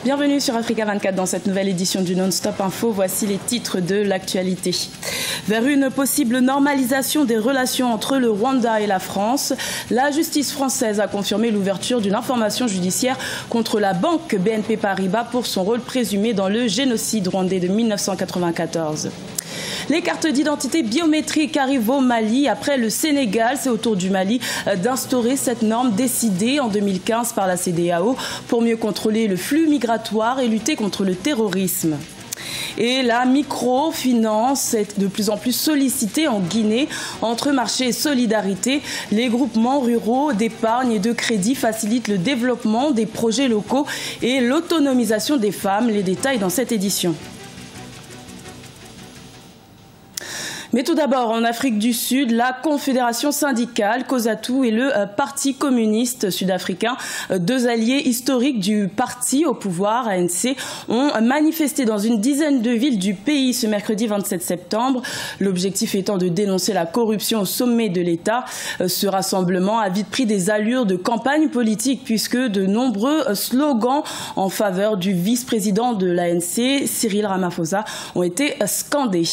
Bienvenue sur Africa 24 dans cette nouvelle édition du Non-Stop Info. Voici les titres de l'actualité. Vers une possible normalisation des relations entre le Rwanda et la France, la justice française a confirmé l'ouverture d'une information judiciaire contre la banque BNP Paribas pour son rôle présumé dans le génocide rwandais de 1994. Les cartes d'identité biométriques arrivent au Mali. Après le Sénégal, c'est au tour du Mali d'instaurer cette norme décidée en 2015 par la CEDEAO pour mieux contrôler le flux migratoire et lutter contre le terrorisme. Et la microfinance est de plus en plus sollicitée en Guinée. Entre marché et solidarité, les groupements ruraux d'épargne et de crédit facilitent le développement des projets locaux et l'autonomisation des femmes. Les détails dans cette édition. Mais tout d'abord, en Afrique du Sud, la Confédération syndicale, COSATU et le Parti communiste sud-africain, deux alliés historiques du parti au pouvoir, ANC, ont manifesté dans une dizaine de villes du pays ce mercredi 27 septembre. L'objectif étant de dénoncer la corruption au sommet de l'État. Ce rassemblement a vite pris des allures de campagne politique puisque de nombreux slogans en faveur du vice-président de l'ANC, Cyril Ramaphosa, ont été scandés.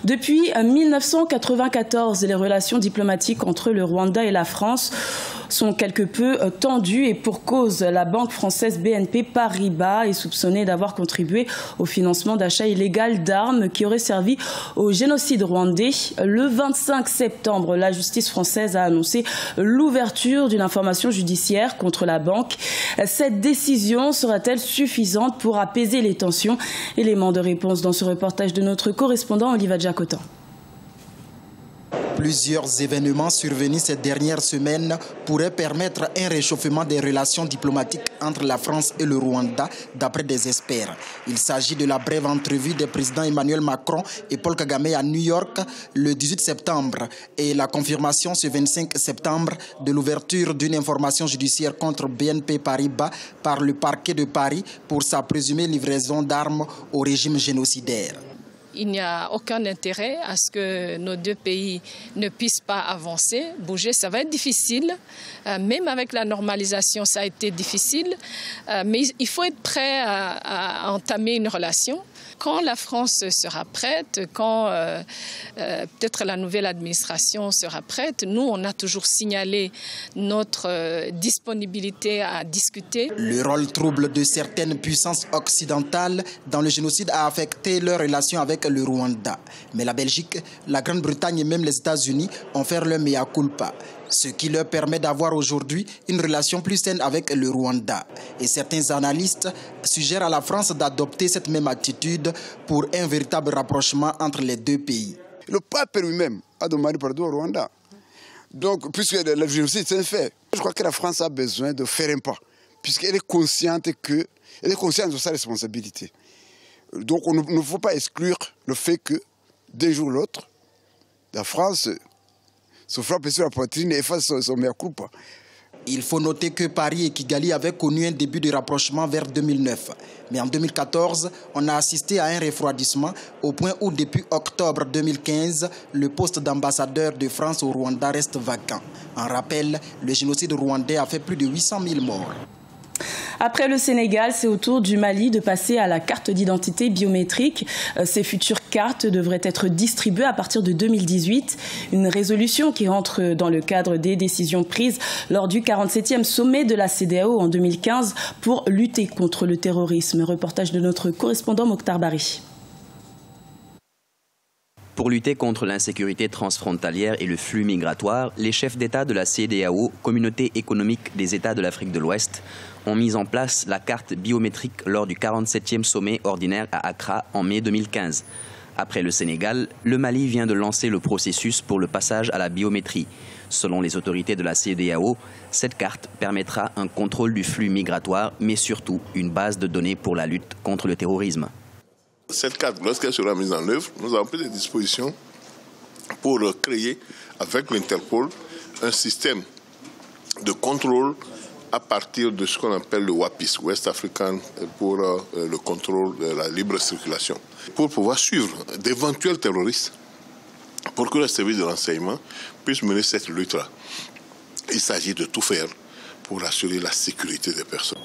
Depuis 1994, les relations diplomatiques entre le Rwanda et la France sont quelque peu tendues et pour cause, la banque française BNP Paribas est soupçonnée d'avoir contribué au financement d'achats illégaux d'armes qui auraient servi au génocide rwandais. Le 25 septembre, la justice française a annoncé l'ouverture d'une information judiciaire contre la banque. Cette décision sera-t-elle suffisante pour apaiser les tensions? Élément de réponse dans ce reportage de notre correspondant Oliva Jacotan. Plusieurs événements survenus ces dernières semaines pourraient permettre un réchauffement des relations diplomatiques entre la France et le Rwanda, d'après des experts. Il s'agit de la brève entrevue des présidents Emmanuel Macron et Paul Kagame à New York le 18 septembre et la confirmation ce 25 septembre de l'ouverture d'une information judiciaire contre BNP Paribas par le parquet de Paris pour sa présumée livraison d'armes au régime génocidaire. Il n'y a aucun intérêt à ce que nos deux pays ne puissent pas avancer, bouger. Ça va être difficile. Même avec la normalisation, ça a été difficile. Mais il faut être prêt à entamer une relation. Quand la France sera prête, quand peut-être la nouvelle administration sera prête, nous, on a toujours signalé notre disponibilité à discuter. Le rôle trouble de certaines puissances occidentales dans le génocide a affecté leurs relations avec le Rwanda. Mais la Belgique, la Grande-Bretagne et même les États-Unis ont fait leur mea culpa, ce qui leur permet d'avoir aujourd'hui une relation plus saine avec le Rwanda. Et certains analystes suggèrent à la France d'adopter cette même attitude pour un véritable rapprochement entre les deux pays. Le pape lui-même a demandé pardon au Rwanda. Donc, puisque le génocide c'est un fait, je crois que la France a besoin de faire un pas, puisqu'elle est consciente de sa responsabilité. Donc, il ne faut pas exclure le fait que, d'un jour ou l'autre, la France se frappe sur la poitrine et fasse son mea culpa. Il faut noter que Paris et Kigali avaient connu un début de rapprochement vers 2009. Mais en 2014, on a assisté à un refroidissement au point où depuis octobre 2015, le poste d'ambassadeur de France au Rwanda reste vacant. En rappel, le génocide rwandais a fait plus de 800 000 morts. Après le Sénégal, c'est au tour du Mali de passer à la carte d'identité biométrique. Ces futures cartes devraient être distribuées à partir de 2018. Une résolution qui entre dans le cadre des décisions prises lors du 47e sommet de la CEDEAO en 2015 pour lutter contre le terrorisme. Reportage de notre correspondant Mokhtar Bari. Pour lutter contre l'insécurité transfrontalière et le flux migratoire, les chefs d'État de la CEDEAO, Communauté économique des États de l'Afrique de l'Ouest, ont mis en place la carte biométrique lors du 47e sommet ordinaire à Accra en mai 2015. Après le Sénégal, le Mali vient de lancer le processus pour le passage à la biométrie. Selon les autorités de la CEDEAO, cette carte permettra un contrôle du flux migratoire, mais surtout une base de données pour la lutte contre le terrorisme. Cette carte, lorsqu'elle sera mise en œuvre, nous avons pris des dispositions pour créer avec l'Interpol un système de contrôle à partir de ce qu'on appelle le WAPIS, West African, pour le contrôle de la libre circulation, pour pouvoir suivre d'éventuels terroristes, pour que le service de renseignement puisse mener cette lutte-là. Il s'agit de tout faire pour assurer la sécurité des personnes.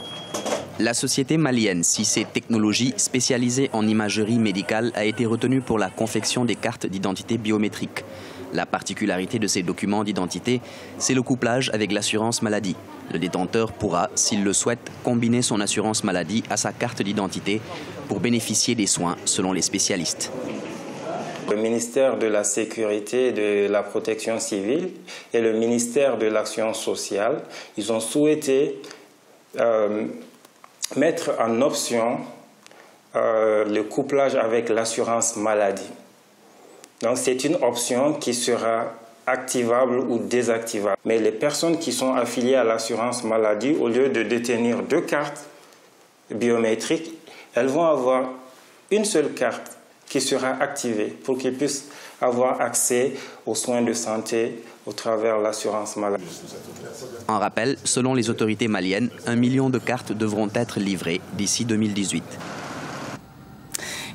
La société malienne Cissé Technologies, spécialisée en imagerie médicale, a été retenue pour la confection des cartes d'identité biométriques. La particularité de ces documents d'identité, c'est le couplage avec l'assurance maladie. Le détenteur pourra, s'il le souhaite, combiner son assurance maladie à sa carte d'identité pour bénéficier des soins selon les spécialistes. Le ministère de la Sécurité et de la Protection civile et le ministère de l'Action sociale, ils ont souhaité mettre en option le couplage avec l'assurance maladie. Donc c'est une option qui sera activable ou désactivable. Mais les personnes qui sont affiliées à l'assurance maladie, au lieu de détenir 2 cartes biométriques, elles vont avoir une seule carte qui sera activée pour qu'ils puissent avoir accès aux soins de santé au travers de l'assurance maladie. En rappel, selon les autorités maliennes, 1 million de cartes devront être livrées d'ici 2018.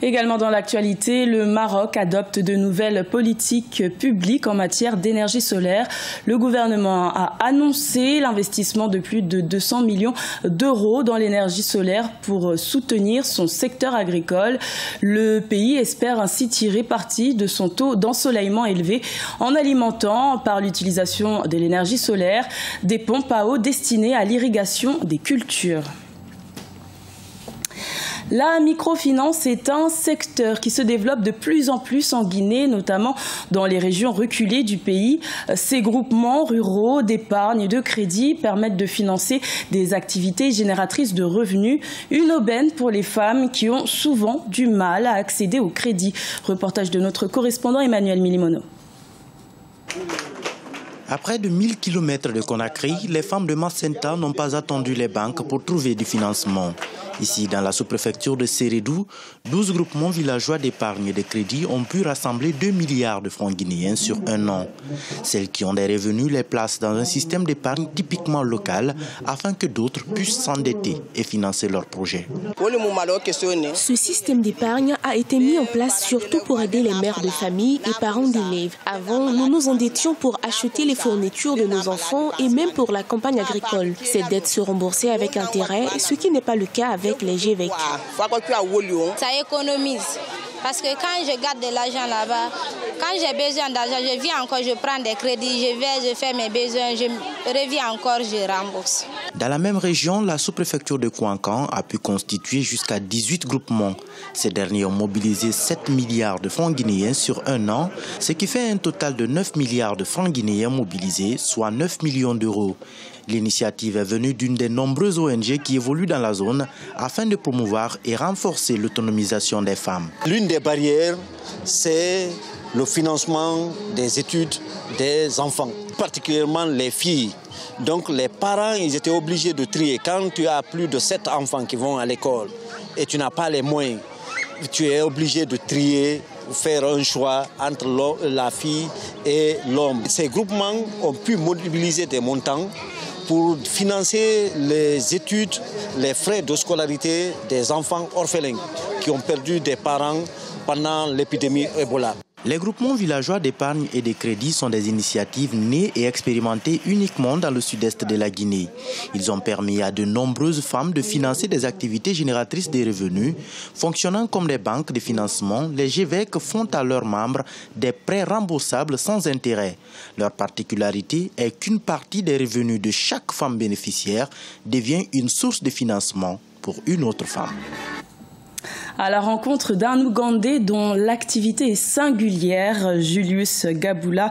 Également dans l'actualité, le Maroc adopte de nouvelles politiques publiques en matière d'énergie solaire. Le gouvernement a annoncé l'investissement de plus de 200 millions d'euros dans l'énergie solaire pour soutenir son secteur agricole. Le pays espère ainsi tirer parti de son taux d'ensoleillement élevé en alimentant par l'utilisation de l'énergie solaire des pompes à eau destinées à l'irrigation des cultures. La microfinance est un secteur qui se développe de plus en plus en Guinée, notamment dans les régions reculées du pays. Ces groupements ruraux d'épargne et de crédit permettent de financer des activités génératrices de revenus, une aubaine pour les femmes qui ont souvent du mal à accéder au crédit. Reportage de notre correspondant Emmanuel Milimono. À près de 1000 km de Conakry, les femmes de Macenta n'ont pas attendu les banques pour trouver du financement. Ici, dans la sous-préfecture de Sérédou, 12 groupements villageois d'épargne et de crédit ont pu rassembler 2 milliards de francs guinéens sur un an. Celles qui ont des revenus les placent dans un système d'épargne typiquement local afin que d'autres puissent s'endetter et financer leurs projets. Ce système d'épargne a été mis en place surtout pour aider les mères de famille et parents d'élèves. Avant, nous nous endettions pour acheter les fournitures de nos enfants et même pour la campagne agricole. Ces dettes se remboursaient avec intérêt, ce qui n'est pas le cas avec les GVEC. Ça économise. Parce que quand je garde de l'argent là-bas, quand j'ai besoin d'argent, je viens encore, je prends des crédits, je fais mes besoins, je reviens encore, je rembourse. Dans la même région, la sous-préfecture de Kouankan a pu constituer jusqu'à 18 groupements. Ces derniers ont mobilisé 7 milliards de francs guinéens sur un an, ce qui fait un total de 9 milliards de francs guinéens mobilisés, soit 9 millions d'euros. L'initiative est venue d'une des nombreuses ONG qui évoluent dans la zone afin de promouvoir et renforcer l'autonomisation des femmes. L'une des barrières, c'est le financement des études des enfants, particulièrement les filles. Donc les parents, ils étaient obligés de trier. Quand tu as plus de 7 enfants qui vont à l'école et tu n'as pas les moyens, tu es obligé de trier, faire un choix entre la fille et l'homme. Ces groupements ont pu mobiliser des montants pour financer les études, les frais de scolarité des enfants orphelins qui ont perdu des parents pendant l'épidémie Ebola. Les groupements villageois d'épargne et de crédit sont des initiatives nées et expérimentées uniquement dans le sud-est de la Guinée. Ils ont permis à de nombreuses femmes de financer des activités génératrices de revenus. Fonctionnant comme des banques de financement, les GVEC font à leurs membres des prêts remboursables sans intérêt. Leur particularité est qu'une partie des revenus de chaque femme bénéficiaire devient une source de financement pour une autre femme. À la rencontre d'un Ougandais dont l'activité est singulière, Julius Gabula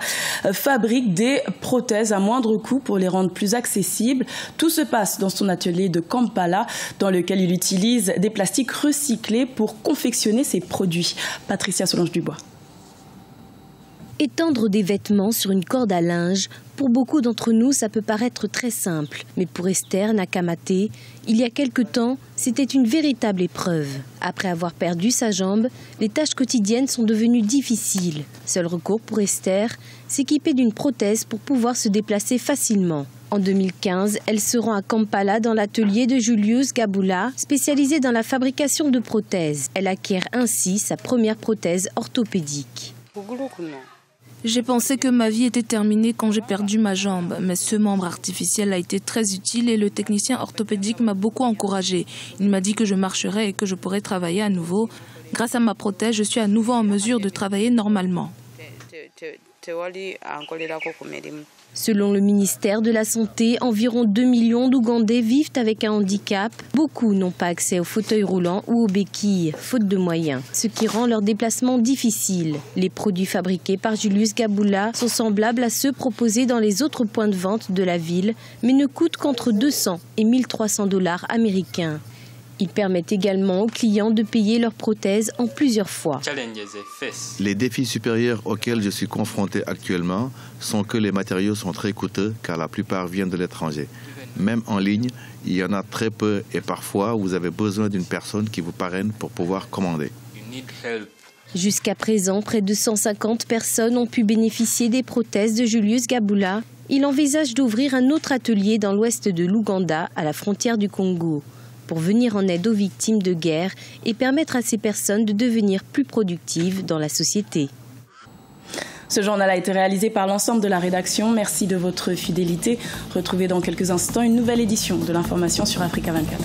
fabrique des prothèses à moindre coût pour les rendre plus accessibles. Tout se passe dans son atelier de Kampala, dans lequel il utilise des plastiques recyclés pour confectionner ses produits. Patricia Solange-Dubois. Étendre des vêtements sur une corde à linge, pour beaucoup d'entre nous, ça peut paraître très simple. Mais pour Esther Nakamate, il y a quelque temps, c'était une véritable épreuve. Après avoir perdu sa jambe, les tâches quotidiennes sont devenues difficiles. Seul recours pour Esther, s'équiper d'une prothèse pour pouvoir se déplacer facilement. En 2015, elle se rend à Kampala dans l'atelier de Julius Gabula, spécialisé dans la fabrication de prothèses. Elle acquiert ainsi sa première prothèse orthopédique. J'ai pensé que ma vie était terminée quand j'ai perdu ma jambe, mais ce membre artificiel a été très utile et le technicien orthopédique m'a beaucoup encouragée. Il m'a dit que je marcherais et que je pourrais travailler à nouveau. Grâce à ma prothèse, je suis à nouveau en mesure de travailler normalement. Selon le ministère de la Santé, environ 2 millions d'Ougandais vivent avec un handicap. Beaucoup n'ont pas accès aux fauteuils roulants ou aux béquilles, faute de moyens, ce qui rend leur déplacement difficile. Les produits fabriqués par Julius Gabula sont semblables à ceux proposés dans les autres points de vente de la ville, mais ne coûtent qu'entre 200 et 1300 $ américains. Ils permettent également aux clients de payer leurs prothèses en plusieurs fois. Les défis supérieurs auxquels je suis confronté actuellement sont que les matériaux sont très coûteux car la plupart viennent de l'étranger. Même en ligne, il y en a très peu et parfois vous avez besoin d'une personne qui vous parraine pour pouvoir commander. Jusqu'à présent, près de 150 personnes ont pu bénéficier des prothèses de Julius Gabula. Il envisage d'ouvrir un autre atelier dans l'ouest de l'Ouganda, à la frontière du Congo, pour venir en aide aux victimes de guerre et permettre à ces personnes de devenir plus productives dans la société. Ce journal a été réalisé par l'ensemble de la rédaction. Merci de votre fidélité. Retrouvez dans quelques instants une nouvelle édition de l'information sur Africa 24.